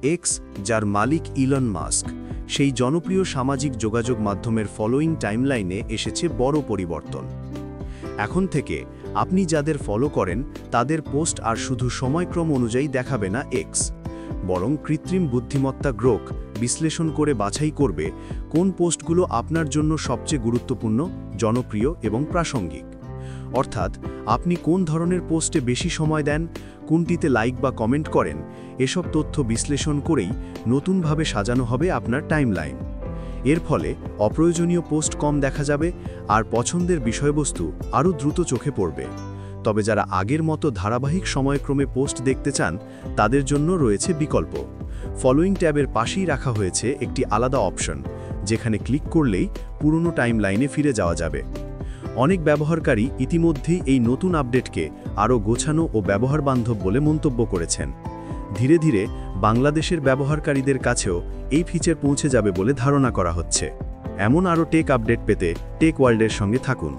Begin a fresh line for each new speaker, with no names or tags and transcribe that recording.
X, যার মালিক Elon Musk, সেই জনপ্রিয় সামাজিক যোগাযোগ মাধ্যমের ফলোয়িং টাইমলাইনে এসেছে বড় পরিবর্তন। এখন থেকে আপনি যাদের ফলো করেন তাদের পোস্ট আর শুধু সময়ক্রম অনুযায়ী দেখাবে না এক্স, বরং কৃত্রিম বুদ্ধিমত্তা গ্রোক বিশ্লেষণ করে বাছাই করবে কোন পোস্টগুলো আপনার জন্য সবচেয়ে গুরুত্বপূর্ণ, জনপ্রিয় এবং প্রাসঙ্গিক। অর্থাৎ আপনি কোন ধরনের পোস্টে বেশি সময় দেন, কোনটিতে লাইক বা কমেন্ট করেন, এসব তথ্য বিশ্লেষণ করেই নতুনভাবে সাজানো হবে আপনার টাইমলাইন। এর ফলে অপ্রয়োজনীয় পোস্ট কম দেখা যাবে আর পছন্দের বিষয়বস্তু আরও দ্রুত চোখে পড়বে। তবে যারা আগের মতো ধারাবাহিক সময়ক্রমে পোস্ট দেখতে চান তাদের জন্য রয়েছে বিকল্প। ফলোয়িং ট্যাবের পাশেই রাখা হয়েছে একটি আলাদা অপশন, যেখানে ক্লিক করলেই পুরনো টাইমলাইনে ফিরে যাওয়া যাবে। অনেক ব্যবহারকারী ইতিমধ্যেই এই নতুন আপডেটকে আরও গোছানো ও ব্যবহারবান্ধব বলে মন্তব্য করেছেন। ধীরে ধীরে বাংলাদেশের ব্যবহারকারীদের কাছেও এই ফিচার পৌঁছে যাবে বলে ধারণা করা হচ্ছে। এমন আরও টেক আপডেট পেতে টেক ওয়ার্ল্ডের সঙ্গে থাকুন।